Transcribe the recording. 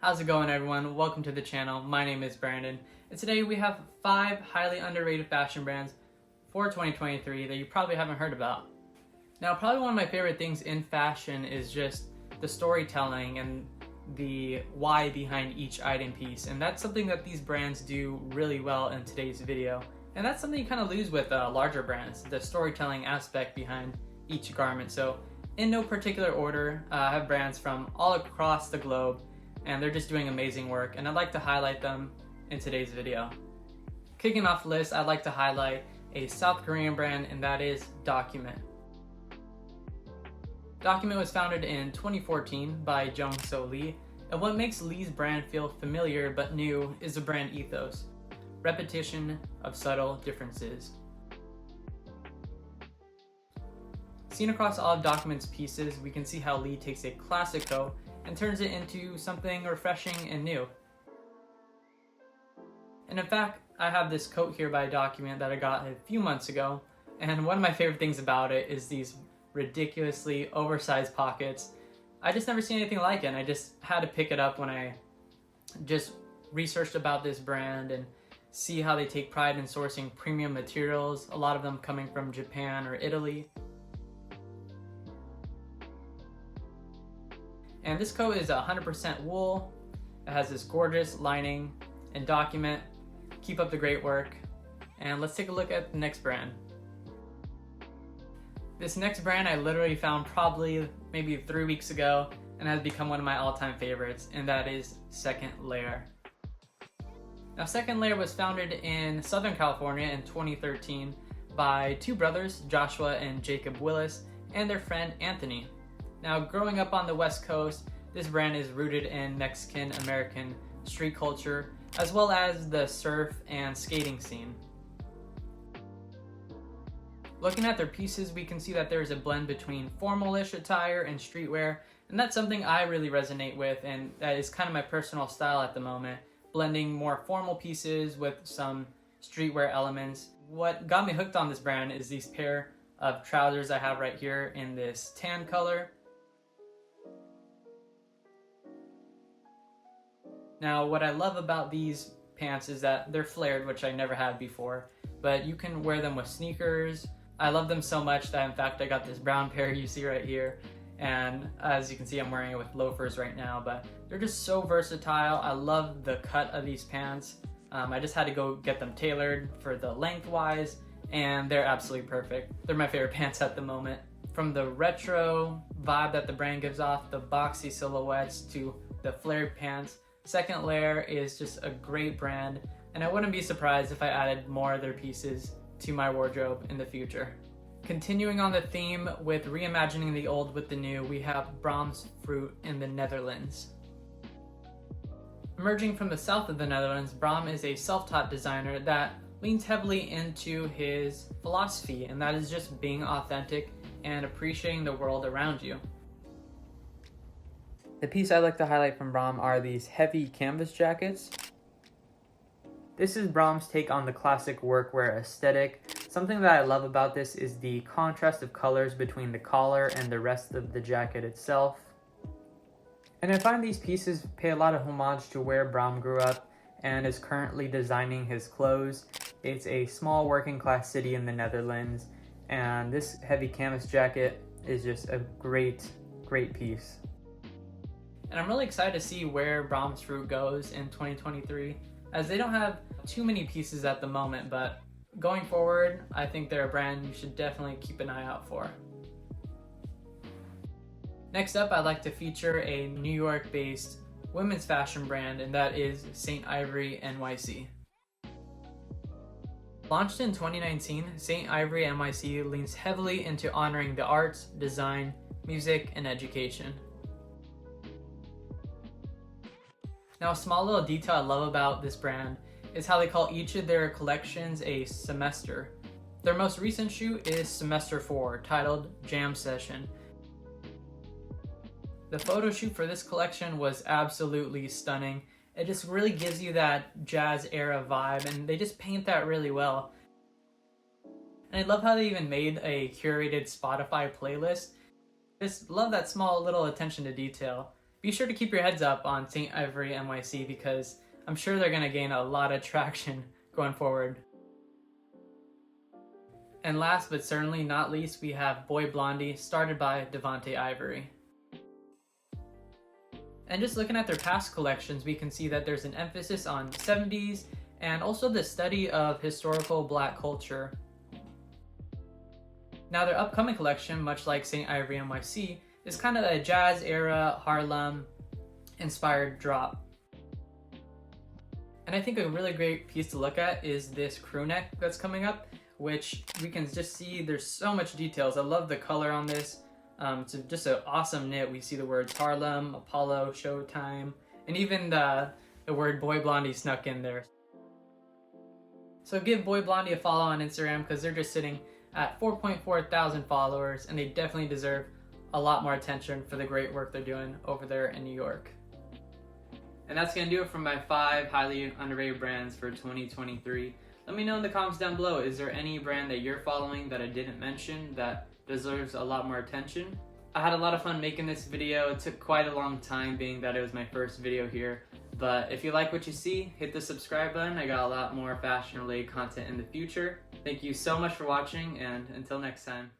How's it going, everyone? Welcome to the channel. My name is Brandon, and today we have 5 highly underrated fashion brands for 2023 that you probably haven't heard about. Now, probably one of my favorite things in fashion is just the storytelling and the why behind each item piece, and that's something that these brands do really well in today's video. And that's something you kind of lose with larger brands, the storytelling aspect behind each garment. So in no particular order, I have brands from all across the globe, and they're just doing amazing work, and I'd like to highlight them in today's video. Kicking off the list, I'd like to highlight a South Korean brand, and that is Document. Document was founded in 2014 by Jung-So Lee, and what makes Lee's brand feel familiar but new is the brand ethos. Repetition of subtle differences. Seen across all of Document's pieces, we can see how Lee takes a classic coat and turns it into something refreshing and new. And in fact, I have this coat here by Document that I got a few months ago, and one of my favorite things about it is these ridiculously oversized pockets. I just never seen anything like it, and I just had to pick it up when I just researched about this brand and see how they take pride in sourcing premium materials, a lot of them coming from Japan or Italy. And this coat is 100% wool. It has this gorgeous lining and Document. Keep up the great work. And let's take a look at the next brand. This next brand I literally found probably maybe 3 weeks ago and has become one of my all-time favorites, and that is Second Layer. Now, Second Layer was founded in Southern California in 2013 by two brothers, Joshua and Jacob Willis, and their friend Anthony. Now, growing up on the West Coast, this brand is rooted in Mexican-American street culture, as well as the surf and skating scene. Looking at their pieces, we can see that there's a blend between formal-ish attire and streetwear, and that's something I really resonate with, and that is kind of my personal style at the moment, blending more formal pieces with some streetwear elements. What got me hooked on this brand is these pair of trousers I have right here in this tan color. Now, what I love about these pants is that they're flared, which I never had before, but you can wear them with sneakers. I love them so much that, in fact, I got this brown pair you see right here, and as you can see, I'm wearing it with loafers right now, but they're just so versatile. I love the cut of these pants. I just had to go get them tailored for the lengthwise, and they're absolutely perfect. They're my favorite pants at the moment. From the retro vibe that the brand gives off, the boxy silhouettes, to the flared pants, Second Layer is just a great brand, and I wouldn't be surprised if I added more of their pieces to my wardrobe in the future. Continuing on the theme with reimagining the old with the new, we have Bram's Fruit in the Netherlands. Emerging from the south of the Netherlands, Bram is a self-taught designer that leans heavily into his philosophy, and that is just being authentic and appreciating the world around you. The piece I like to highlight from Bram are these heavy canvas jackets. This is Bram's take on the classic workwear aesthetic. Something that I love about this is the contrast of colors between the collar and the rest of the jacket itself. And I find these pieces pay a lot of homage to where Bram grew up and is currently designing his clothes. It's a small working class city in the Netherlands, and this heavy canvas jacket is just a great piece. And I'm really excited to see where Bram's Fruit goes in 2023, as they don't have too many pieces at the moment, but going forward, I think they're a brand you should definitely keep an eye out for. Next up, I'd like to feature a New York-based women's fashion brand, and that is St. Ivory Nyc. Launched in 2019, St. Ivory Nyc leans heavily into honoring the arts, design, music, and education. Now, a small little detail I love about this brand is how they call each of their collections a semester. Their most recent shoot is Semester 4, titled Jam Session. The photo shoot for this collection was absolutely stunning. It just really gives you that jazz era vibe, and they just paint that really well. And I love how they even made a curated Spotify playlist. Just love that small little attention to detail. be sure to keep your heads up on St. Ivory NYC because I'm sure they're going to gain a lot of traction going forward. And last but certainly not least, we have Boy Blondey, started by Devonte Ivory. And just looking at their past collections, we can see that there's an emphasis on 70s and also the study of historical Black culture. Now their upcoming collection, much like St. Ivory NYC, is kind of a jazz era, Harlem inspired drop. And I think a really great piece to look at is this crew neck that's coming up, which we can just see there's so much details. I love the color on this. It's just an awesome knit. We see the words Harlem, Apollo, Showtime, and even the word Boy Blondey snuck in there. So give Boy Blondey a follow on Instagram because they're just sitting at 4.4 thousand followers, and they definitely deserve a lot more attention for the great work they're doing over there in New York. And that's going to do it for my 5 highly underrated brands for 2023. Let me know in the comments down below, is there any brand that you're following that I didn't mention that deserves a lot more attention? I had a lot of fun making this video. It took quite a long time being that it was my first video here. But if you like what you see, hit the subscribe button. I got a lot more fashion related content in the future. Thank you so much for watching, and until next time.